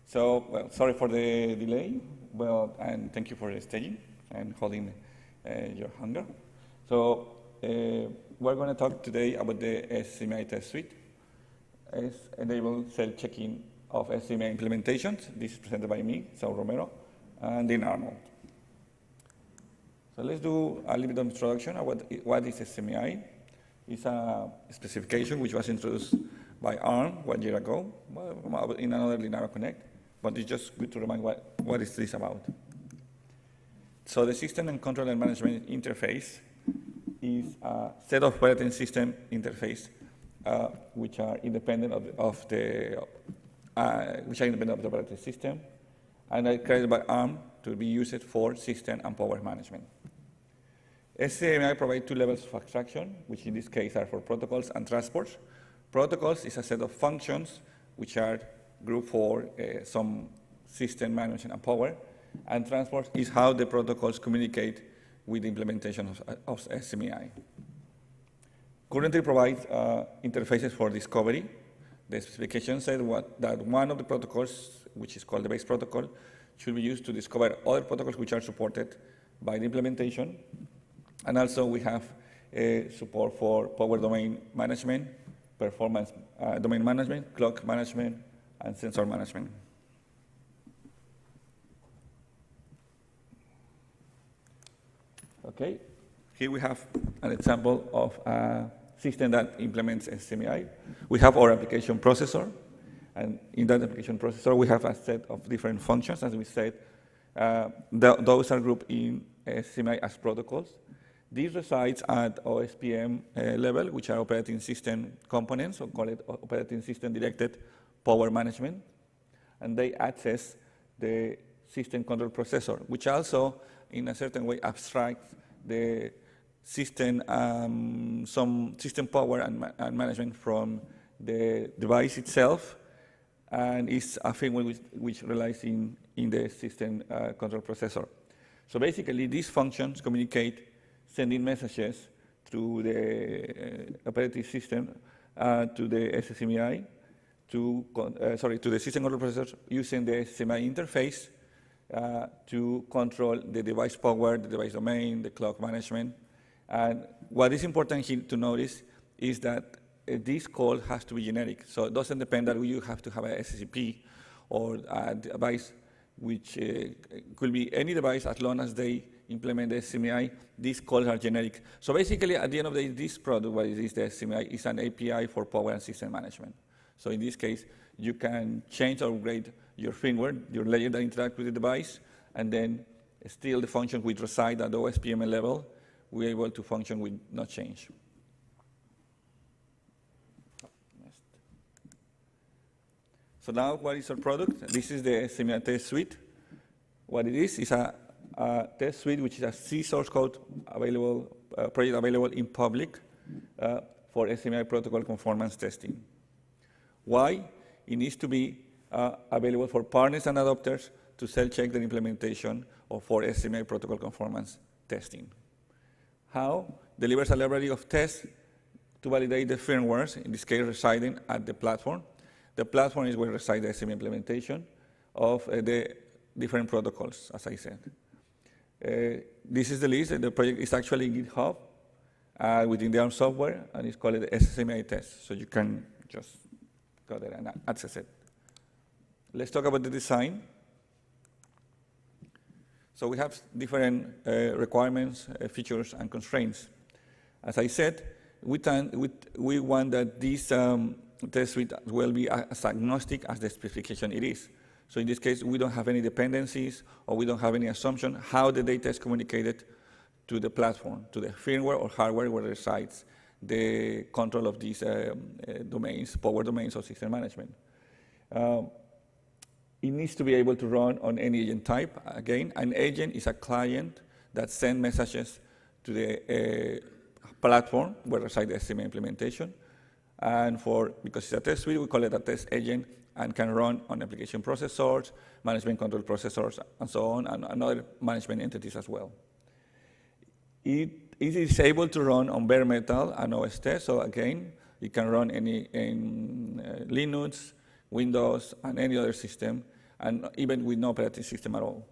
So, well, sorry for the delay, and thank you for staying and holding your hunger. So, we're going to talk today about the SCMI test suite. It's enable self-checking of SCMI implementations. This is presented by me, Saul Romero, and in Arnold. So let's do a little bit of introduction of what is SCMI. It's a specification which was introduced by ARM 1 year ago in another Linaro Connect, but it's just good to remind what is this about. So the system and control and management interface is a set of operating system interface which are independent of the operating system, and are created by ARM to be used for system and power management. SCMI provides two levels of abstraction, which in this case are for protocols and transports. Protocols is a set of functions which are grouped for some system management and power, and transports is how the protocols communicate with the implementation of SCMI. Currently provides interfaces for discovery. The specification said that one of the protocols, which is called the base protocol, should be used to discover other protocols which are supported by the implementation. And also we have support for power domain management, performance domain management, clock management, and sensor management. Okay, here we have an example of a system that implements SCMI. We have our application processor, and in that application processor we have a set of different functions, as we said. Those are grouped in SCMI as protocols. These resides at OSPM level, which are operating system components, or call it operating system directed power management, and they access the system control processor, which also in a certain way abstracts the system, some system power and management from the device itself, and is a framework which relies in the system control processor. So basically these functions communicate sending messages through the operating system to the SCMI, to the system control processor using the SCMI interface to control the device power, the device domain, the clock management. And what is important here to notice is that this call has to be generic. So it doesn't depend that you have to have a SCP or a device which could be any device as long as they implement the SCMI. These calls are generic. So basically, at the end of the day, this product, what is the SCMI, is an API for power and system management. So in this case, you can change or upgrade your firmware, your layer that interact with the device, and then still the function which reside at the OSPM level, we're able to function with no change. So now, what is our product? This is the SCMI test suite. What it is a test suite which is a C source code available, project available in public for SCMI protocol conformance testing. Why? It needs to be available for partners and adopters to self-check the implementation of for SCMI protocol conformance testing. How? Delivers a library of tests to validate the firmwares, in this case residing at the platform. The platform is where resides the SCMI implementation of the different protocols, as I said. This is the list. The project is actually in GitHub within the ARM software, and it's called the SCMI test. So you can just go there and access it. Let's talk about the design. So we have different requirements, features, and constraints. As I said, we want that this test suite will be as agnostic as the specification it is. So in this case, we don't have any dependencies, or we don't have any assumption how the data is communicated to the platform, to the firmware or hardware where resides the control of these domains, power domains, or system management. It needs to be able to run on any agent type. Again, an agent is a client that sends messages to the platform where resides the SCMI implementation. And because it's a test suite, we call it a test agent, and can run on application processors, management control processors, and so on, and other management entities as well. It is able to run on bare metal and OS test, so again, it can run in Linux, Windows, and any other system, and even with no operating system at all.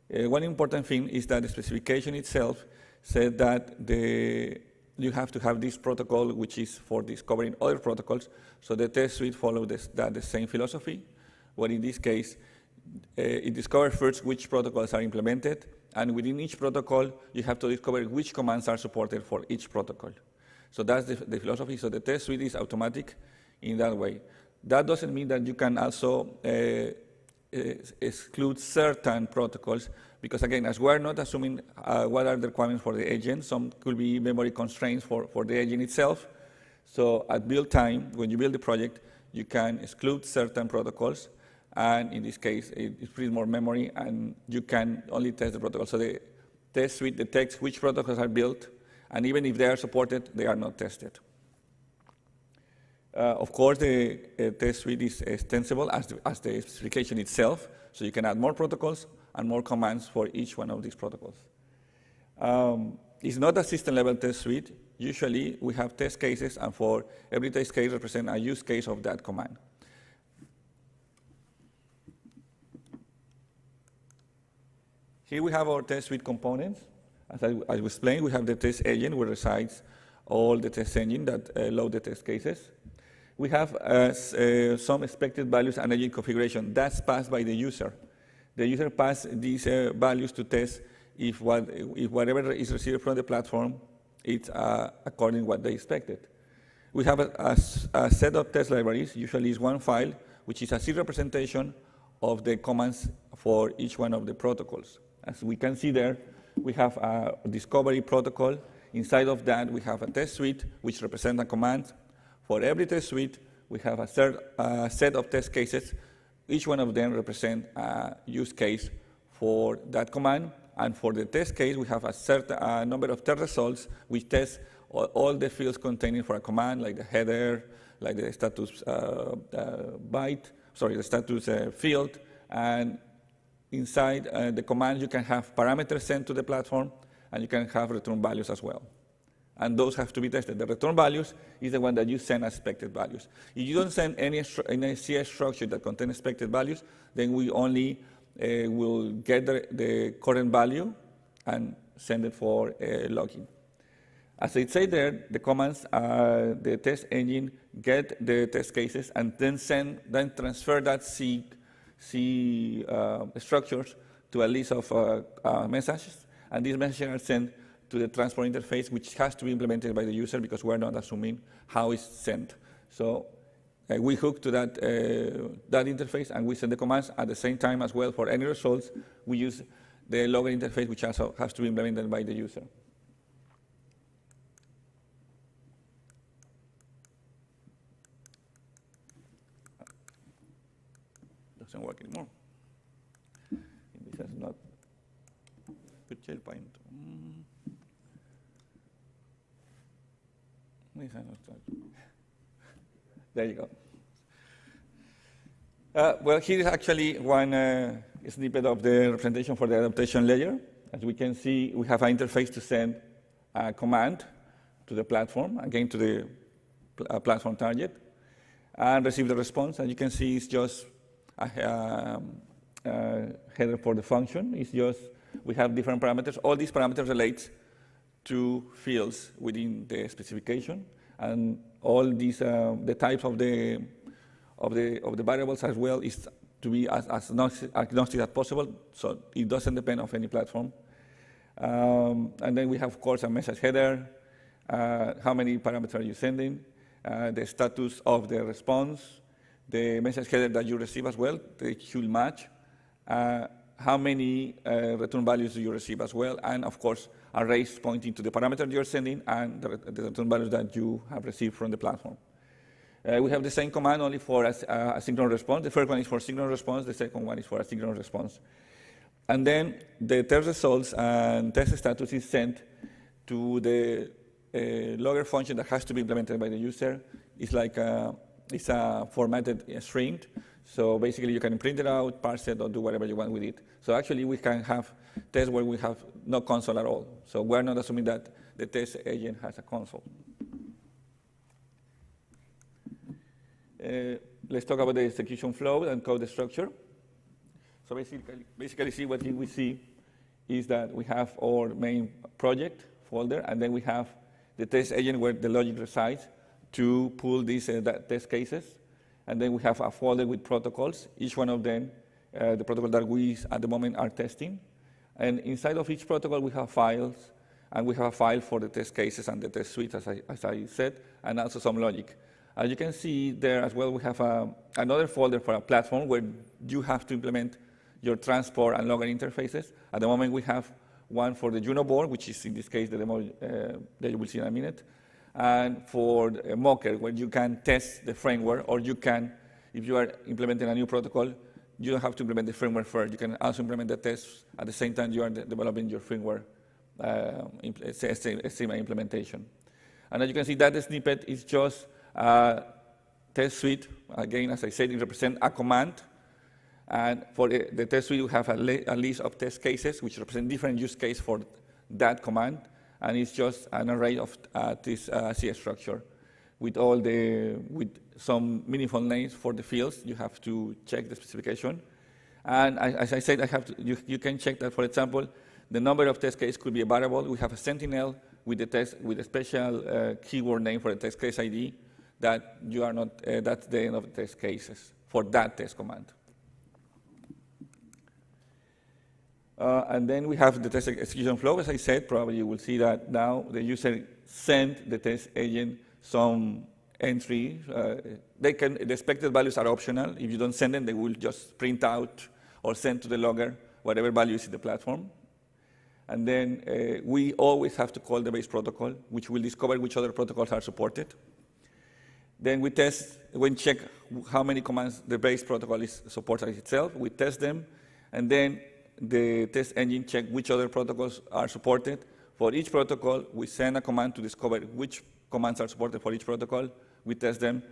One important thing is that the specification itself said that you have to have this protocol, which is for discovering other protocols, so the test suite follows the same philosophy, but in this case, it discovers first which protocols are implemented, and within each protocol, you have to discover which commands are supported for each protocol. So that's the philosophy. So the test suite is automatic in that way. That doesn't mean that you can also exclude certain protocols, because again, as we're not assuming what are the requirements for the agent, some could be memory constraints for the agent itself. So at build time, when you build the project, you can exclude certain protocols, and in this case, it frees more memory, and you can only test the protocol. So the test suite detects which protocols are built, and even if they are supported, they are not tested. Of course, the test suite is extensible as the specification itself, so you can add more protocols and more commands for each one of these protocols. It's not a system-level test suite. Usually, we have test cases, and for every test case represents a use case of that command. Here we have our test suite components. As I explained, we have the test agent where resides all the test engine that load the test cases. We have some expected values and agent configuration. That's passed by the user. The user passes these values to test if whatever is received from the platform, it's according to what they expected. We have a set of test libraries. Usually it's one file, which is a C representation of the commands for each one of the protocols. As we can see there, we have a discovery protocol. Inside of that, we have a test suite, which represents a command. For every test suite, we have a set of test cases. Each one of them represents a use case for that command. And for the test case, we have a certain number of test results, which test all the fields containing for a command, like the header, like the status the status field. And inside the command, you can have parameters sent to the platform, and you can have return values as well. And those have to be tested. The return values is the one that you send as expected values. If you don't send any CS structure that contains expected values, then we only will get the current value and send it for logging. As I say there, the commands, the test engine get the test cases and then transfer that C structures to a list of messages, and these messages are sent to the transport interface, which has to be implemented by the user because we're not assuming how it's sent. So we hook to that interface, and we send the commands at the same time as well. For any results, we use the logger interface, which also has to be implemented by the user. Doesn't work anymore. This has not put SharePoint. There you go. Well, here is actually one snippet of the representation for the adaptation layer. As we can see, we have an interface to send a command to the platform, again to the platform target, and receive the response. And you can see it's just a header for the function. It's just, we have different parameters. All these parameters relate to fields within the specification, and all these the types of the variables as well is to be as agnostic as possible, so it doesn't depend on any platform. And then we have, of course, a message header. How many parameters are you sending? The status of the response, the message header that you receive as well, they should match. How many return values do you receive as well? And of course, arrays pointing to the parameter you're sending and the return values that you have received from the platform. We have the same command only for asynchronous response. The first one is for synchronous response. The second one is for asynchronous response. And then the test results and test status is sent to the logger function that has to be implemented by the user. It's like it's a formatted string. So basically, you can print it out, parse it, or do whatever you want with it. So actually, we can have tests where we have no console at all. So we're not assuming that the test agent has a console. Let's talk about the execution flow and code structure. So basically see what we see is that we have our main project folder, and then we have the test agent where the logic resides to pull these test cases. And then we have a folder with protocols, each one of them, the protocol that we at the moment are testing. And inside of each protocol, we have files, and we have a file for the test cases and the test suites, as I said, and also some logic. As you can see there as well, we have another folder for a platform where you have to implement your transport and logger interfaces. At the moment, we have one for the Juno board, which is in this case the demo that you will see in a minute, and for Mocker, where you can test the framework, or you can, if you are implementing a new protocol, you don't have to implement the framework first. You can also implement the tests at the same time you are developing your framework SCMI implementation. And as you can see, that snippet is just a test suite. Again, as I said, it represents a command. And for the test suite, we have a list of test cases, which represent different use cases for that command. And it's just an array of this CS structure with some meaningful names for the fields. You have to check the specification. And as I said, you can check that, for example, the number of test cases could be a variable. We have a sentinel with a special keyword name for the test case ID that you are not, that's the end of the test cases for that test command. And then we have the test execution flow. As I said, probably you will see that now the user sent the test agent some entry. The expected values are optional. If you don't send them, they will just print out or send to the logger whatever value is in the platform. And then we always have to call the base protocol, which will discover which other protocols are supported. Then we check how many commands the base protocol supports itself. We test them, and then the test engine checks which other protocols are supported. For each protocol, we send a command to discover which commands are supported for each protocol. We test them,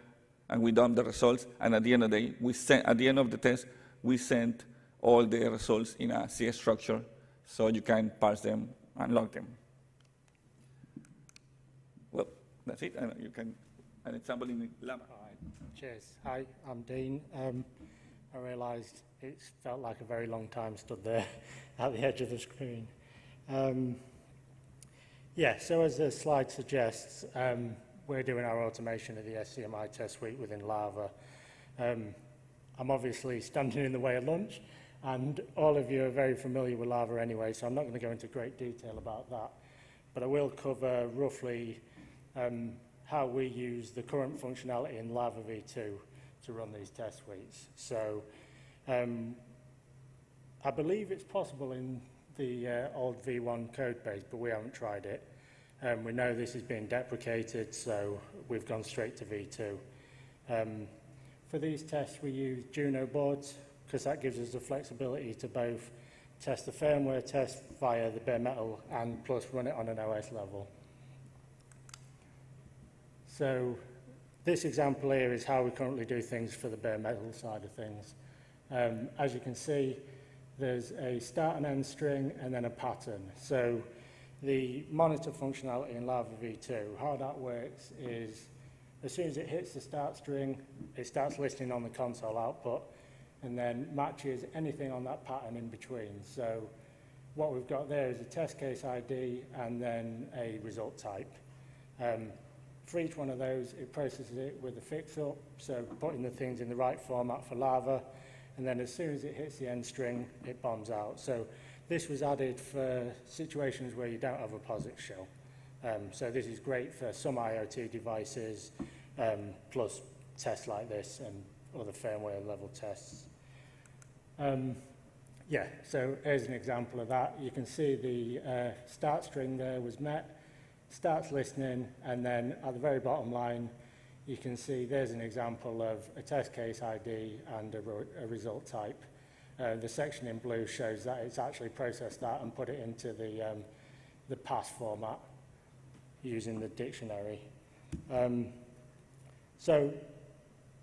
and we dump the results. And at the end of the day, at the end of the test, we send all the results in a CS structure, so you can parse them and log them. Well, that's it. And you can an example in Llama. All right. Cheers. Hi, I'm Dean. I realised it felt like a very long time stood there at the edge of the screen. Yeah, so as the slide suggests, we're doing our automation of the SCMI test suite within Lava. I'm obviously standing in the way of lunch, and all of you are very familiar with Lava anyway, so I'm not going to go into great detail about that. But I will cover roughly how we use the current functionality in Lava v2 to run these test suites. So I believe it's possible in the old v1 code base, but we haven't tried it. We know this is being deprecated, so we've gone straight to v2. For these tests, we use Juno boards, because that gives us the flexibility to both test the firmware test via the bare metal and plus run it on an OS level. So this example here is how we currently do things for the bare metal side of things. As you can see, there's a start and end string and then a pattern. So the monitor functionality in Lava v2, how that works is as soon as it hits the start string, it starts listening on the console output and then matches anything on that pattern in between. So what we've got there is a test case ID and then a result type. For each one of those, it processes it with a fix-up, so putting the things in the right format for Lava, and then as soon as it hits the end string, it bombs out. So this was added for situations where you don't have a POSIX shell. So this is great for some IoT devices, plus tests like this and other firmware level tests. Yeah, so here's an example of that. You can see the start string there was met, starts listening, and then at the very bottom line, you can see there's an example of a test case ID and a result type. The section in blue shows that it's actually processed that and put it into the pass format using the dictionary. So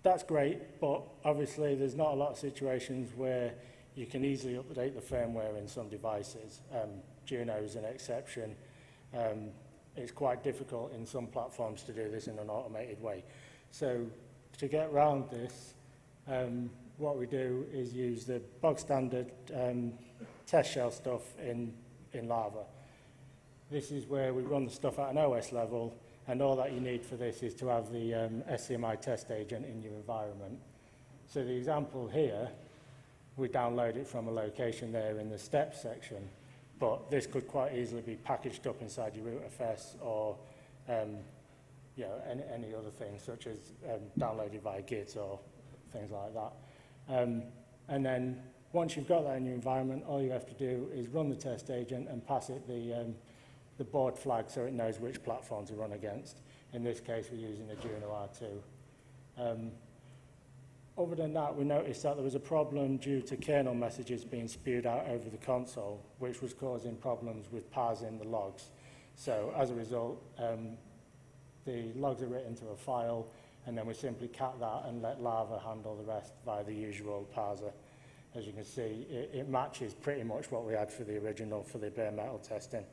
that's great, but obviously there's not a lot of situations where you can easily update the firmware in some devices. Juno is an exception. It's quite difficult in some platforms to do this in an automated way. So to get around this, what we do is use the bog standard test shell stuff in Lava. This is where we run the stuff at an OS level, and all that you need for this is to have the SCMI test agent in your environment. So the example here, we download it from a location there in the steps section, but this could quite easily be packaged up inside your rootfs or you know, any other things, such as downloaded via Git or things like that. And then once you've got that in your environment, all you have to do is run the test agent and pass it the board flag so it knows which platform to run against. In this case, we're using a Juno R2. Other than that, we noticed that there was a problem due to kernel messages being spewed out over the console, which was causing problems with parsing the logs. So as a result, the logs are written to a file, and then we simply cat that and let Lava handle the rest via the usual parser. As you can see, it matches pretty much what we had for the original, for the bare metal testing.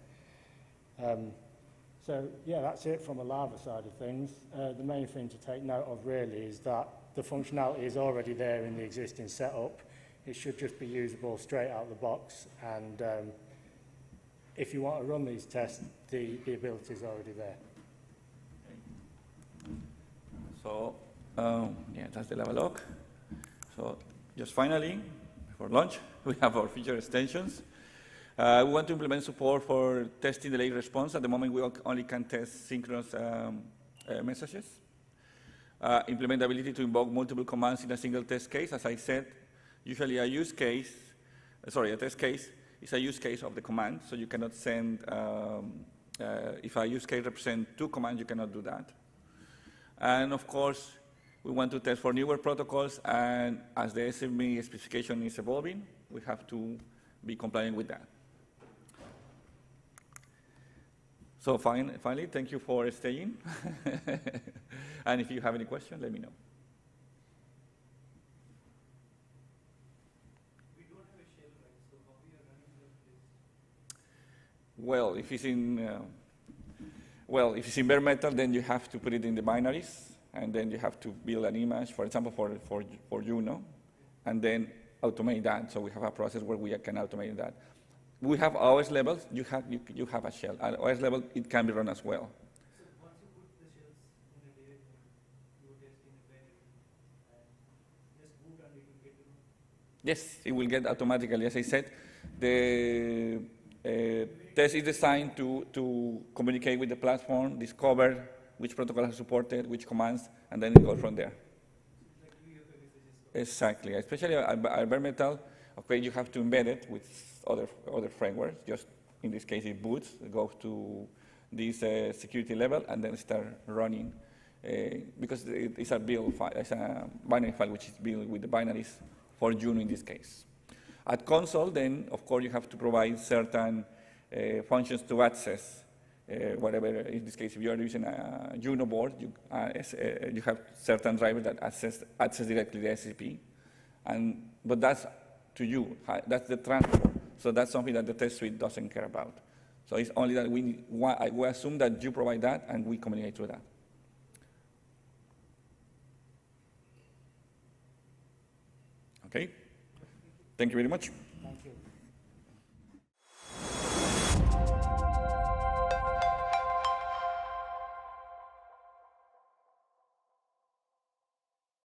So yeah, that's it from a Lava side of things. The main thing to take note of really is that the functionality is already there in the existing setup. It should just be usable straight out of the box, and if you want to run these tests, the ability is already there. So yeah, that's the Lava log. So just finally, for launch, we have our feature extensions. We want to implement support for testing delayed response. At the moment, we only can test synchronous messages. Implement the ability to invoke multiple commands in a single test case. As I said, usually a test case is a use case of the command, so you cannot send, if a use case represents 2 commands, you cannot do that. And of course, we want to test for newer protocols, and as the SME specification is evolving, we have to be compliant with that. So finally, thank you for staying. And if you have any questions, let me know. We don't have a shell, right? So how we are running this? Well, if it's in bare metal, then you have to put it in the binaries, and then you have to build an image, for example, for Juno, and then automate that. So we have a process where we can automate that. We have OS levels. You have a shell. At OS level, it can be run as well. So once you put the shells in a day, you test in a binary, and just boot and it will get to know. Yes, it will get automatically. As I said, the test is designed to communicate with the platform, discover which protocol has supported, which commands, and then it goes from there. Like messages. Exactly. Especially at bare metal, okay, you have to embed it with other frameworks. Just in this case, it boots, it goes to this security level, and then start running because it's a build file, it's a binary file which is built with the binaries for Juno in this case. At console, then of course you have to provide certain functions to access whatever. In this case, if you are using a Juno board, you have certain drivers that access directly the SCP, but that's to you. That's the transfer. So that's something that the test suite doesn't care about. So it's only that we assume that you provide that, and we communicate through that. Okay? Thank you very much.